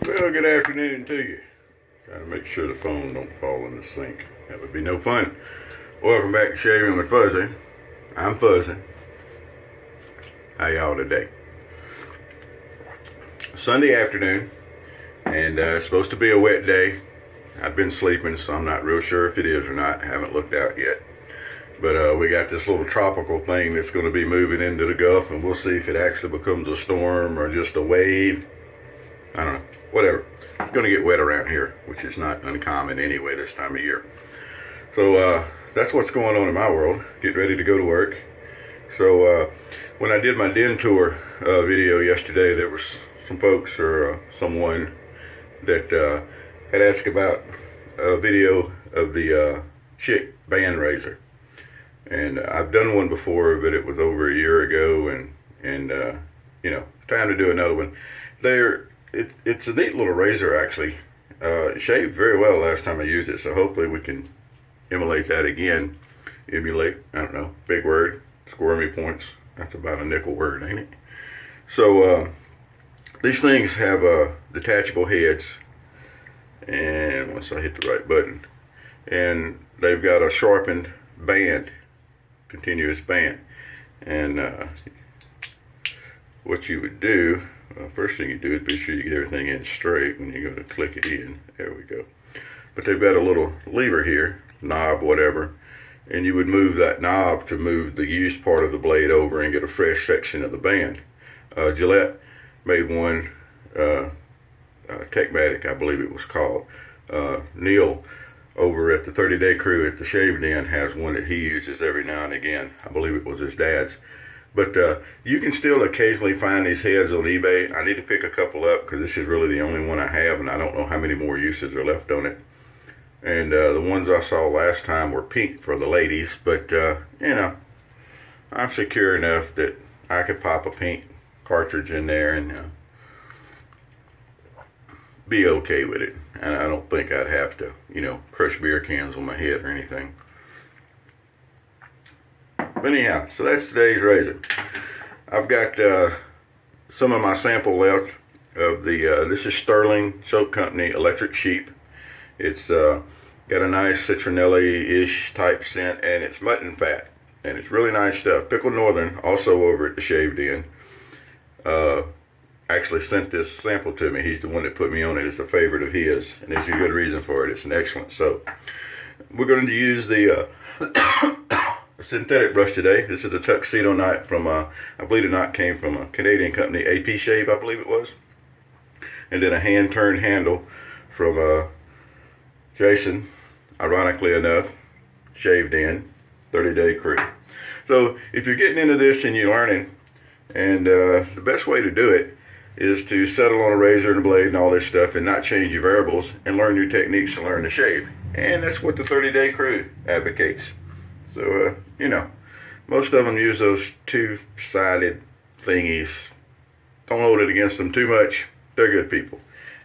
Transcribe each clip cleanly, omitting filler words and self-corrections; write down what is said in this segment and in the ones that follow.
Well, good afternoon to you. Trying to make sure the phone don't fall in the sink. That would be no fun. Welcome back to Shaving with Fuzzy. I'm Fuzzy. How y'all today? Sunday afternoon, and it's supposed to be a wet day. I've been sleeping, so I'm not real sure if it is or not. I haven't looked out yet. But we got this little tropical thing that's going to be moving into the Gulf, and we'll see if it actually becomes a storm or just a wave. I don't know. Whatever. It's going to get wet around here, which is not uncommon anyway this time of year. So that's what's going on in my world. Getting ready to go to work. So when I did my den tour video yesterday, there was some folks or someone that had asked about a video of the Schick band raiser. And I've done one before, but it was over a year ago, and you know, time to do another one. It's a neat little razor, actually. It shaved very well last time I used it, so hopefully we can emulate that again. Emulate, I don't know, big word, squirmy points. That's about a nickel word, ain't it? So these things have detachable heads, and once I hit the right button, and they've got a sharpened band, continuous band. And what you would do, first thing you do is be sure you get everything in straight when you go to click it in. There we go. But they've got a little lever here, knob, whatever, and you would move that knob to move the used part of the blade over and get a fresh section of the band. Gillette made one, Techmatic, I believe it was called. Neil over at the 30-Day Crew at the Shave Den has one that he uses every now and again. I believe it was his dad's. But you can still occasionally find these heads on eBay. I need to pick a couple up because this is really the only one I have, and I don't know how many more uses are left on it. And the ones I saw last time were pink for the ladies, but you know, I'm secure enough that I could pop a pink cartridge in there and be okay with it. And I don't think I'd have to, you know, crush beer cans on my head or anything. But anyhow, so that's today's razor. I've got some of my sample left of the, this is Stirling Soap Company Elecrric Sheep. It's got a nice citronella-ish type scent, and it's mutton fat. And it's really nice stuff. Pickled Northern, also over at the Shave Den, actually sent this sample to me. He's the one that put me on it. It's a favorite of his, and there's a good reason for it. It's an excellent soap. We're going to use the synthetic brush today. This is a tuxedo knot from, I believe the knot came from a Canadian company, AP Shave, I believe it was. And then a hand-turned handle from Jason, ironically enough, Shaved In, 30-Day Crew. So if you're getting into this and you're learning, and the best way to do it is to settle on a razor and a blade and all this stuff and not change your variables and learn your techniques and learn to shave. And that's what the 30-Day Crew advocates. So, you know, most of them use those two-sided thingies. Don't hold it against them too much. They're good people.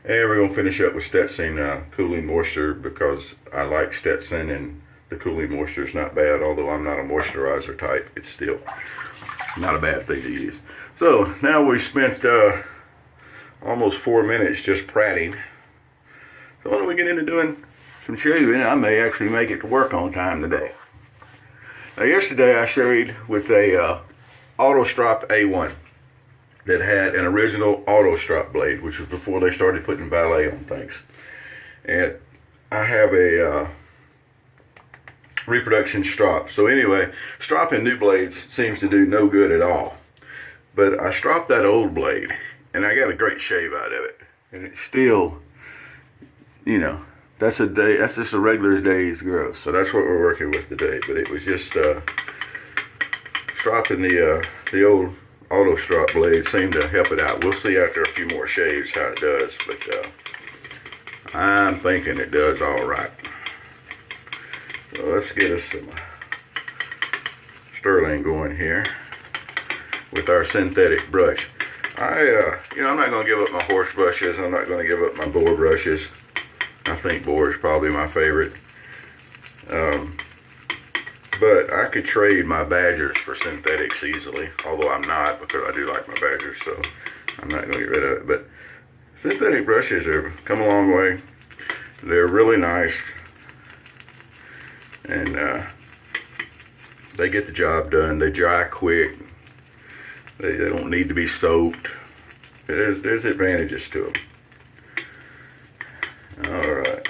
And we're going to finish up with Stetson Cooling Moisture because I like Stetson, and the Cooling Moisture is not bad. Although I'm not a moisturizer type, it's still not a bad thing to use. So now we've spent almost 4 minutes just prating. So when we get into doing some shaving, I may actually make it to work on time today. Now yesterday I shaved with a auto strop A1 that had an original auto strop blade, which was before they started putting valet on things. And I have a reproduction strop. So anyway, stropping new blades seems to do no good at all. But I stropped that old blade, and I got a great shave out of it. And it's still, you know, that's just a regular day's growth. So that's what we're working with today. But it was just stropping the old auto strop blade seemed to help it out. We'll see after a few more shaves how it does, but I'm thinking it does all right. So let's get us some Stirling going here with our synthetic brush. You know, I'm not going to give up my horse brushes. I'm not going to give up my boar brushes. I think boar is probably my favorite. But I could trade my badgers for synthetics easily, although I'm not, because I do like my badgers, so I'm not going to get rid of it. But synthetic brushes have come a long way. They're really nice, and they get the job done. They dry quick. They don't need to be soaked. There's advantages to them. All right.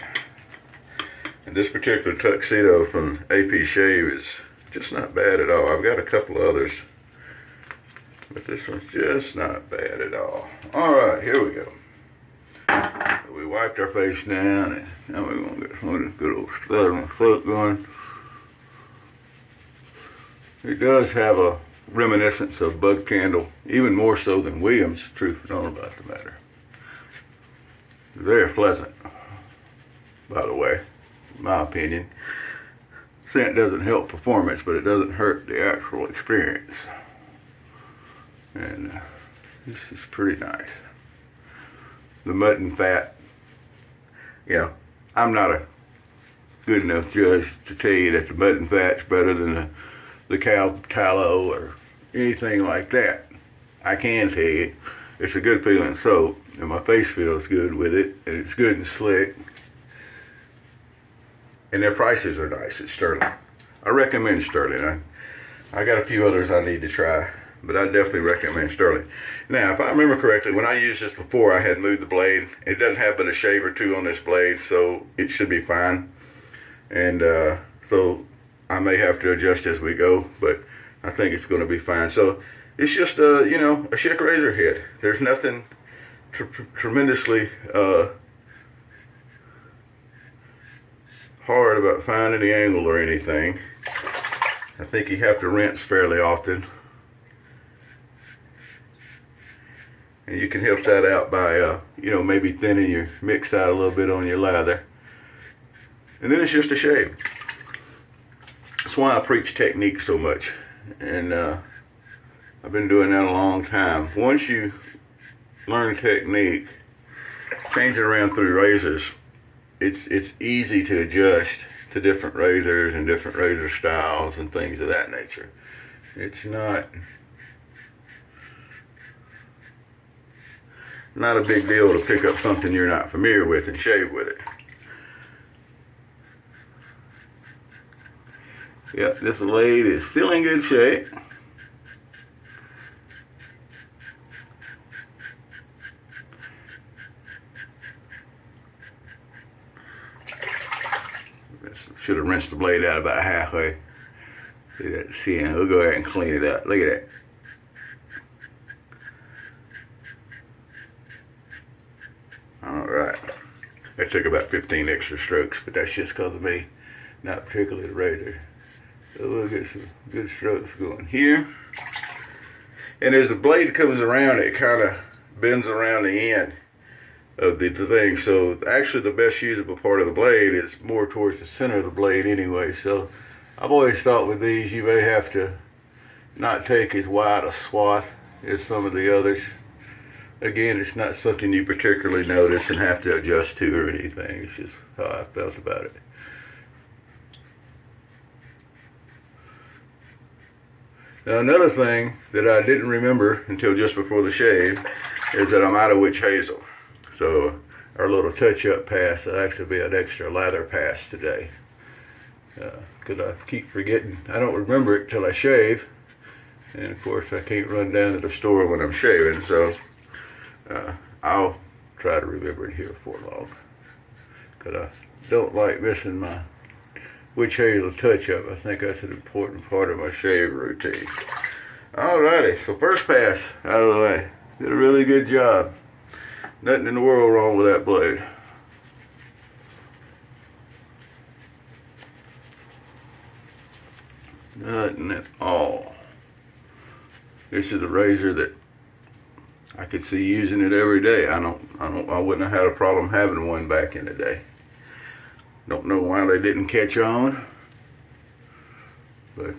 And this particular tuxedo from AP Shave is just not bad at all. I've got a couple others, but this one's just not bad at all. All right, here we go. We wiped our face down, and now we're gonna get some of this good old Stirling soap going. It does have a reminiscence of Bug Candle, even more so than Williams, truth is known about the matter. Very pleasant, by the way, in my opinion. Scent doesn't help performance, but it doesn't hurt the actual experience. And this is pretty nice. The mutton fat, you know, I'm not a good enough judge to tell you that the mutton fat's better than the cow tallow or anything like that. I can tell you it's a good feeling soap, and my face feels good with it, and it's good and slick. And their prices are nice at Stirling. I recommend Stirling. I got a few others I need to try, but I definitely recommend Stirling. Now, if I remember correctly, when I used this before, I had moved the blade. It doesn't have but a shave or two on this blade, so it should be fine. And so I may have to adjust as we go, but I think it's going to be fine. So it's just you know, a Schick razor head. There's nothing tremendously hard about finding the angle or anything. I think you have to rinse fairly often, and you can help that out by you know, maybe thinning your mix out a little bit on your lather, and then it's just a shave. That's why I preach technique so much, and I've been doing that a long time. Once you learn technique, change it around through razors, it's easy to adjust to different razors and different razor styles and things of that nature. It's not a big deal to pick up something you're not familiar with and shave with it. Yep, this blade is still in good shape. Should have rinsed the blade out about halfway. See that skin? We'll go ahead and clean it up. Look at that. All right. That took about 15 extra strokes, but that's just because of me, not particularly the razor. So we'll get some good strokes going here. And as the blade comes around, it kind of bends around the end of the thing. So actually the best usable part of the blade is more towards the center of the blade anyway. So I've always thought with these you may have to not take as wide a swath as some of the others. Again, it's not something you particularly notice and have to adjust to or anything. It's just how I felt about it. Now another thing that I didn't remember until just before the shave is that I'm out of witch hazel. So our little touch-up pass will actually be an extra lather pass today. Because I keep forgetting. I don't remember it till I shave. And of course I can't run down to the store when I'm shaving. So I'll try to remember it here before long. Because I don't like missing my witch hazel touch-up. I think that's an important part of my shave routine. Alrighty, so first pass out of the way. Did a really good job. Nothing in the world wrong with that blade. Nothing at all. This is a razor that I could see using it every day. I wouldn't have had a problem having one back in the day. Don't know why they didn't catch on, but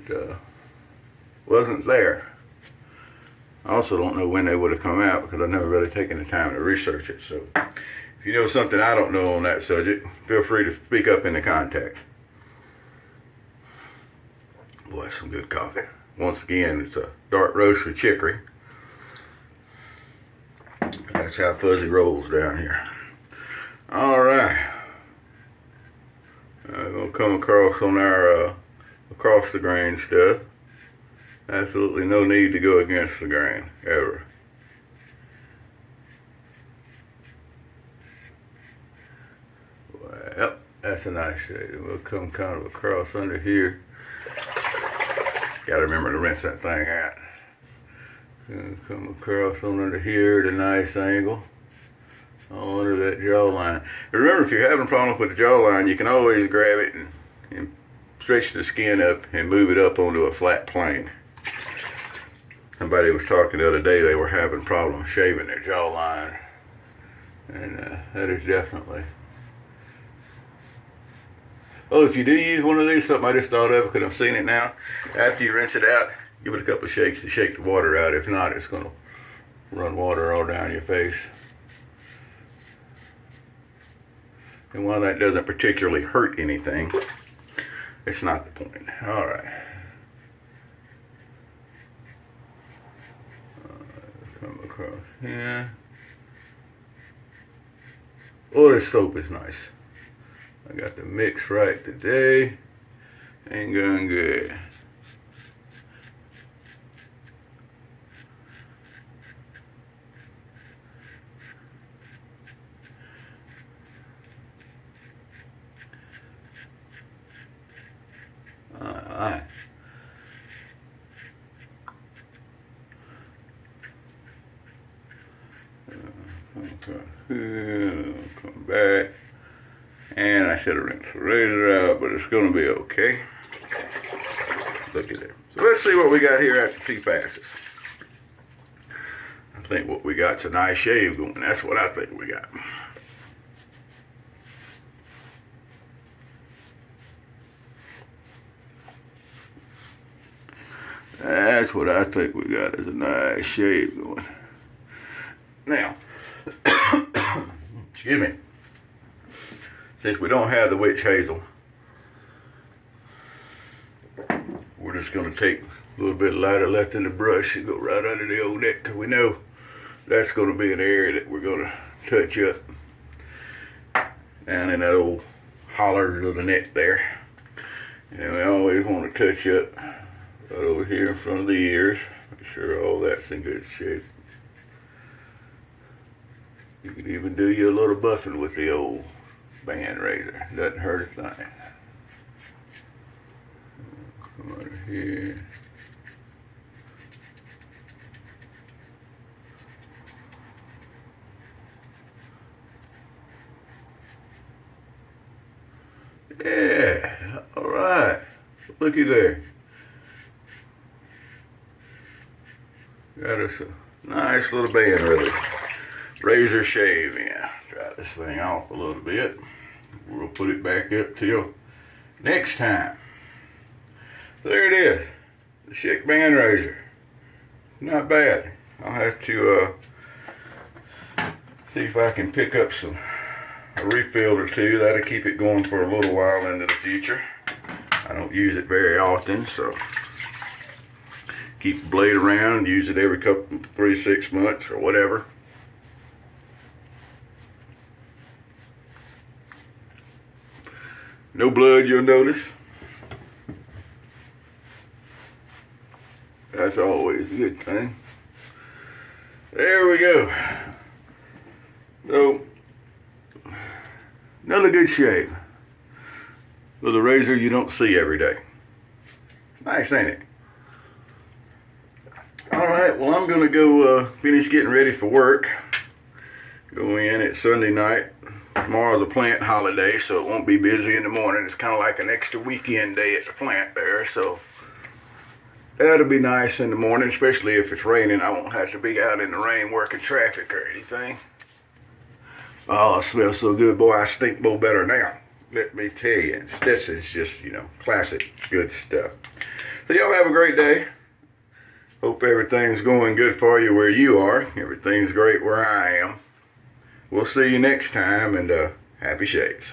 wasn't there. I also don't know when they would have come out because I've never really taken the time to research it. So if you know something I don't know on that subject, feel free to speak up in the contact. Boy, some good coffee. Once again, it's a dark roast with chicory. That's how Fuzzy rolls down here. Alright. I'm going to come across on our across the grain stuff. Absolutely no need to go against the grain, ever. Well, that's a nice shade. We'll come kind of across under here. Gotta remember to rinse that thing out. Come across on under here at a nice angle. All under that jawline. Remember, if you're having problems with the jawline, you can always grab it and stretch the skin up and move it up onto a flat plane. Somebody was talking the other day, they were having problems shaving their jawline. And that is definitely... Oh, if you do use one of these, something I just thought of because I've seen it now. After you rinse it out, give it a couple of shakes to shake the water out. If not, it's going to run water all down your face. And while that doesn't particularly hurt anything, it's not the point. All right. Come across here. Oh, this soap is nice. I got the mix right today. Ain't going good. Alright. Come back. And I should have rinsed the razor out, but it's going to be okay. Look at it. So let's see what we got here after 2 passes. I think what we got's a nice shave going. That's what I think we got. That's what I think we got, is a nice shave going. Now, excuse me. Since we don't have the witch hazel, we're just going to take a little bit lighter left in the brush and go right under the old neck, because we know that's going to be an area that we're going to touch up down in that old hollers of the neck there. And we always want to touch up right over here in front of the ears. Make sure all that's in good shape. You can even do you a little buffing with the old band razor. Doesn't hurt a thing. Come over here. Yeah, all right. Looky there. Got us a nice little band razor shave in. Dry this thing off a little bit. We'll put it back up till next time. So there it is, the Schick band razor. Not bad. I'll have to see if I can pick up a refill or two. That'll keep it going for a little while into the future. I don't use it very often, so keep the blade around, use it every 3-6 months or whatever. No blood, you'll notice. That's always a good thing. There we go. So, another good shave with a razor you don't see every day. Nice, ain't it? Alright, well, I'm going to go finish getting ready for work. Go in at Sunday night. Tomorrow's a plant holiday, so it won't be busy in the morning. It's kind of like an extra weekend day at the plant there, so that'll be nice in the morning, especially if it's raining. I won't have to be out in the rain working traffic or anything. Oh, it smells so good. Boy, I stink more better now. Let me tell you. Stetson's just, classic good stuff. So y'all have a great day. Hope everything's going good for you where you are. Everything's great where I am. We'll see you next time, and happy shaves.